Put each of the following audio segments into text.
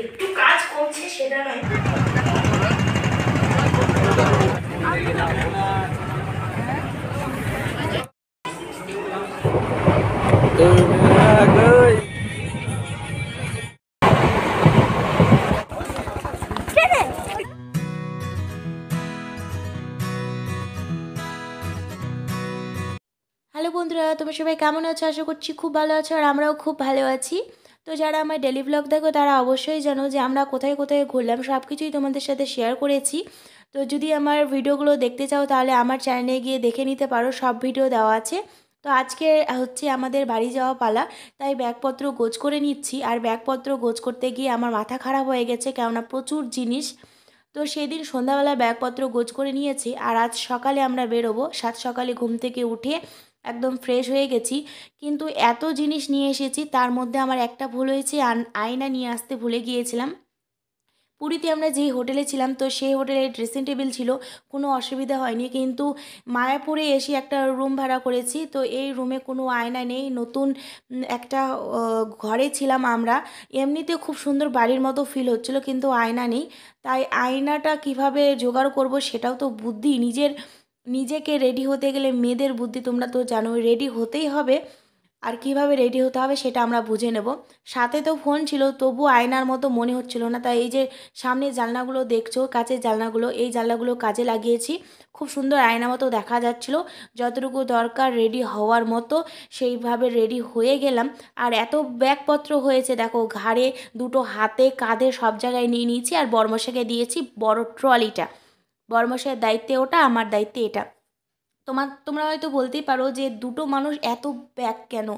একটু কাজ করছে সেটা নয়। হ্যালো বন্ধুরা, তোমরা সবাই কেমন আছো? আশা করছি খুব ভালো আছো, আর আমরাও খুব ভালো আছি। তো যারা আমার ডেলি ব্লগ দেখো তারা অবশ্যই জানো যে আমরা কোথায় কোথায় ঘুরলাম, সব কিছুই তোমাদের সাথে শেয়ার করেছি। তো যদি আমার ভিডিওগুলো দেখতে চাও তাহলে আমার চ্যানেলে গিয়ে দেখে নিতে পারো, সব ভিডিও দেওয়া আছে। তো আজকে হচ্ছে আমাদের বাড়ি যাওয়া পালা, তাই ব্যাগপত্র গোছ করে নিচ্ছি। আর ব্যাগপত্র গোছ করতে গিয়ে আমার মাথা খারাপ হয়ে গেছে, কেননা প্রচুর জিনিস। তো সেদিন সন্ধ্যাবেলা ব্যাগপত্র গোছ করে নিয়েছি, আর আজ সকালে আমরা বেরোবো। সাত সকালে ঘুম থেকে উঠে একদম ফ্রেশ হয়ে গেছি, কিন্তু এত জিনিস নিয়ে এসেছি, তার মধ্যে আমার একটা ভুল হয়েছে, আয়না নিয়ে আসতে ভুলে গিয়েছিলাম। পুরীতে আমরা যেই হোটেলে ছিলাম, তো সেই হোটেলে ড্রেসিং টেবিল ছিল, কোনো অসুবিধা হয়নি। কিন্তু মায়াপুরে এসে একটা রুম ভাড়া করেছি, তো এই রুমে কোনো আয়না নেই। নতুন একটা ঘরে ছিলাম আমরা, এমনিতে খুব সুন্দর বাড়ির মতো ফিল হচ্ছিল, কিন্তু আয়না নেই। তাই আয়নাটা কিভাবে জোগাড় করব সেটাও তো বুদ্ধি। নিজেকে রেডি হতে গেলে মেয়েদের বুদ্ধি তোমরা তো জানো, রেডি হতেই হবে। আর কিভাবে রেডি হতে হবে সেটা আমরা বুঝে নেব। সাথে তো ফোন ছিল, তবু আয়নার মতো মনে হচ্ছিল না। তাই এই যে সামনের জানলাগুলো দেখছো, কাচের জানলাগুলো, এই জানলাগুলো কাজে লাগিয়েছি। খুব সুন্দর আয়না মতো দেখা যাচ্ছিল। যতটুকু দরকার রেডি হওয়ার মতো, সেইভাবে রেডি হয়ে গেলাম। আর এত ব্যাগপত্র হয়েছে দেখো, ঘাড়ে, দুটো হাতে, কাঁধে, সব জায়গায় নিয়ে নিয়েছি। আর বর্মশাকে দিয়েছি বড় ট্রলিটা। বর্মশার দায়িত্বে ওটা, আমার দায়িত্বে এটা। তোমরা হয়তো বলতেই পারো যে দুটো মানুষ এত ব্যাগ কেন?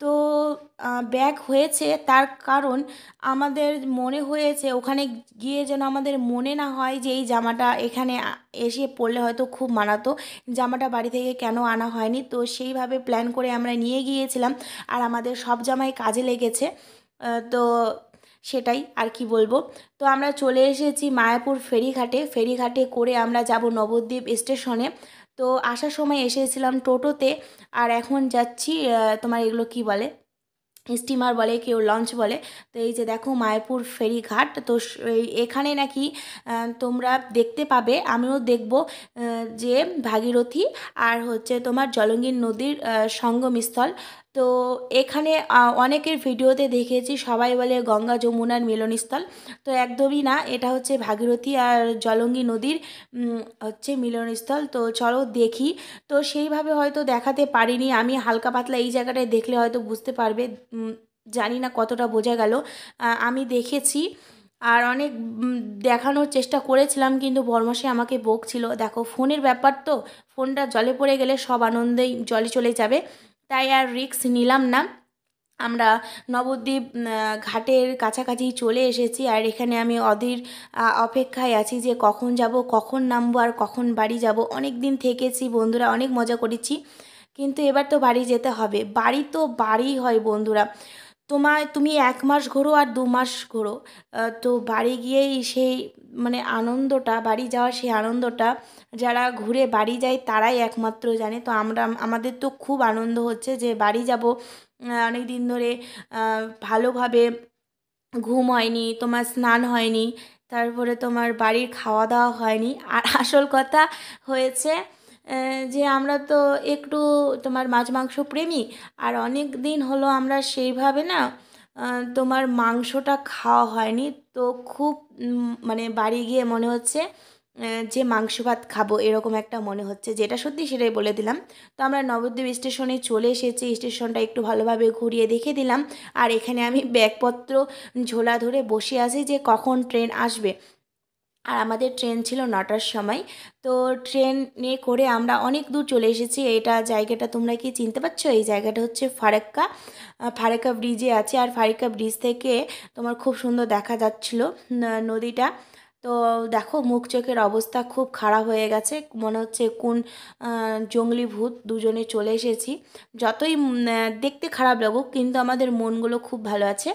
তো ব্যাগ হয়েছে তার কারণ, আমাদের মনে হয়েছে ওখানে গিয়ে যেন আমাদের মনে না হয় যে এই জামাটা এখানে এসে পরলে হয়তো খুব মানাতো, জামাটা বাড়ি থেকে কেন আনা হয়নি। তো সেইভাবে প্ল্যান করে আমরা নিয়ে গিয়েছিলাম, আর আমাদের সব জামাই কাজে লেগেছে। তো সেটাই আর কি বলবো। তো আমরা চলে এসেছি মায়াপুর ফেরিঘাটে। ফেরিঘাটে করে আমরা যাব নবদ্বীপ স্টেশনে। তো আসার সময় এসেছিলাম টোটোতে, আর এখন যাচ্ছি তোমার এগুলো কি বলে, স্টিমার বলে, কেউ লঞ্চ বলে। তো এই যে দেখো মায়াপুর ফেরিঘাট, তো এখানে নাকি তোমরা দেখতে পাবে, আমিও দেখব, যে ভাগীরথী আর হচ্ছে তোমার জলঙ্গির নদীর সঙ্গমস্থল। তো এখানে অনেকের ভিডিওতে দেখেছি, সবাই বলে গঙ্গা যমুনার মিলনস্থল। তো একদমই না, এটা হচ্ছে ভাগীরথী আর জলঙ্গি নদীর হচ্ছে মিলনস্থল। তো চলো দেখি। তো সেইভাবে হয়তো দেখাতে পারিনি আমি, হালকা পাতলা এই জায়গাটায় দেখলে হয়তো বুঝতে পারবে। জানি না কতটা বোঝা গেল। আমি দেখেছি, আর অনেক দেখানোর চেষ্টা করেছিলাম, কিন্তু বরমাসে আমাকে বকছিল। দেখো ফোনের ব্যাপার তো, ফোনটা জলে পড়ে গেলে সব আনন্দেই জলে চলে যাবে, তাই আর রিস্ক নিলাম না। আমরা নবদ্বীপ ঘাটের কাছাকাছি চলে এসেছি, আর এখানে আমি অধীর অপেক্ষায় আছি যে কখন যাব, কখন নামবো, আর কখন বাড়ি যাব। অনেক দিন থেকেছি বন্ধুরা, অনেক মজা করেছি, কিন্তু এবার তো বাড়ি যেতে হবে। বাড়ি তো বাড়ি হয় বন্ধুরা। তুমি 1 মাস ঘোরো আর 2 মাস ঘোরো, তো বাড়ি গিয়েই সেই মানে আনন্দটা, বাড়ি যাওয়ার সেই আনন্দটা যারা ঘুরে বাড়ি যায় তারাই একমাত্র জানে। তো আমাদের তো খুব আনন্দ হচ্ছে যে বাড়ি যাব। অনেক দিন ধরে ভালোভাবে ঘুম হয়নি, তোমার স্নান হয়নি, তারপরে তোমার বাড়ির খাওয়া দাওয়া হয়নি। আর আসল কথা হয়েছে যে আমরা তো একটু তোমার মাছ মাংস প্রেমী, আর অনেক দিন হলো আমরা সেইভাবে না তোমার মাংসটা খাওয়া হয়নি। তো খুব মানে বাড়ি গিয়ে মনে হচ্ছে যে মাংস ভাত খাবো, এরকম একটা মনে হচ্ছে। যেটা সত্যি সেটাই বলে দিলাম। তো আমরা নবদ্বীপ স্টেশনে চলে এসেছি, স্টেশনটা একটু ভালোভাবে ঘুরিয়ে দেখে দিলাম। আর এখানে আমি ব্যাগপত্র ঝোলা ধরে বসে আছি যে কখন ট্রেন আসবে। আর আমাদের ট্রেন ছিল 9টার সময়। তো ট্রেনে করে আমরা অনেক দূর চলে এসেছি। এটা জায়গাটা তোমরা কি চিনতে পারছো? এই জায়গাটা হচ্ছে ফারাক্কা। ফারাক্কা ব্রিজে আছে, আর ফারাক্কা ব্রিজ থেকে তোমার খুব সুন্দর দেখা যাচ্ছিল নদীটা। তো দেখো মুখ চোখের অবস্থা খুব খারাপ হয়ে গেছে, মনে হচ্ছে কোন জঙ্গলি ভূত দুজনে চলে এসেছি। যতই দেখতে খারাপ লাগুক, কিন্তু আমাদের মনগুলো খুব ভালো আছে।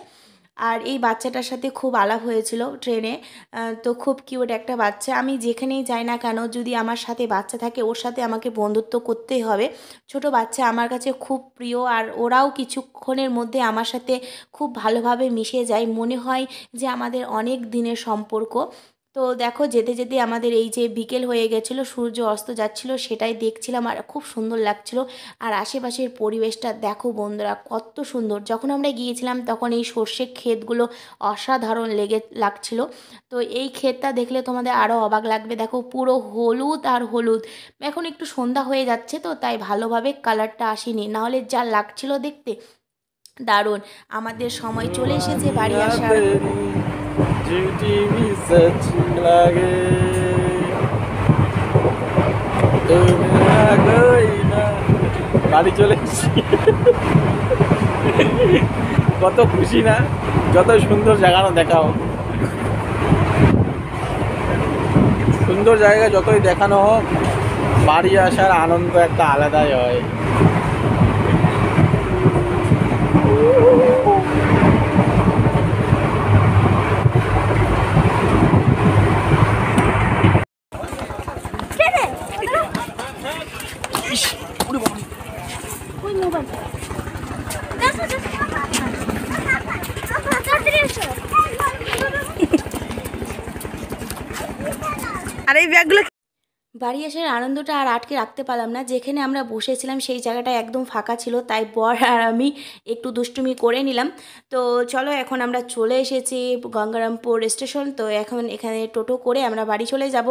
আর এই বাচ্চাটার সাথে খুব আলাপ হয়েছিল ট্রেনে। তো খুব কিউট একটা বাচ্চা। আমি যেখানেই যাই না কেন যদি আমার সাথে বাচ্চা থাকে ওর সাথে আমাকে বন্ধুত্ব করতেই হবে। ছোট বাচ্চা আমার কাছে খুব প্রিয়, আর ওরাও কিছুক্ষণের মধ্যে আমার সাথে খুব ভালোভাবে মিশে যায়, মনে হয় যে আমাদের অনেক দিনের সম্পর্ক। তো দেখো যেতে যেতে আমাদের এই যে বিকেল হয়ে গেছিলো, সূর্য অস্ত যাচ্ছিল, সেটাই দেখছিলাম আর খুব সুন্দর লাগছিল। আর আশেপাশের পরিবেশটা দেখো বন্ধুরা কত সুন্দর। যখন আমরা গিয়েছিলাম তখন এই সর্ষে ক্ষেতগুলো অসাধারণ লাগছিল। তো এই ক্ষেতটা দেখলে তোমাদের আরও অবাক লাগবে, দেখো পুরো হলুদ আর হলুদ। এখন একটু সন্ধ্যা হয়ে যাচ্ছে তো তাই ভালোভাবে কালারটা আসেনি, নাহলে যা লাগছিল দেখতে দারুণ। আমাদের সময় চলে এসেছে বাড়ি আসার। বাড়ি চলে এসেছি, কত খুশি না, যত সুন্দর জায়গা না দেখাও, সুন্দর জায়গা যতই দেখানো হোক বাড়ি আসার আনন্দ একটা আলাদাই হয়। আর এই ব্যাগগুলো বাড়ি আসার আনন্দটা আর আটকে রাখতে পারলাম না। যেখানে আমরা বসেছিলাম সেই জায়গাটা একদম ফাঁকা ছিল, তাই বর আর আমি একটু দুষ্টুমি করে নিলাম। তো চলো এখন আমরা চলে এসেছি গঙ্গারামপুর স্টেশন। তো এখন এখানে টোটো করে আমরা বাড়ি চলে যাব।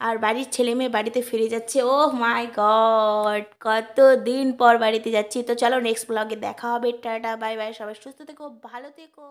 আর বাড়ির ছেলে মেয়ে বাড়িতে ফিরে যাচ্ছে। ও মাই গড, কত দিন পর বাড়িতে যাচ্ছি। তো চলো নেক্সট ব্লগে দেখা হবে। টাটা বাই বাই, সবাই সুস্থ থেকো, ভালো থেকো।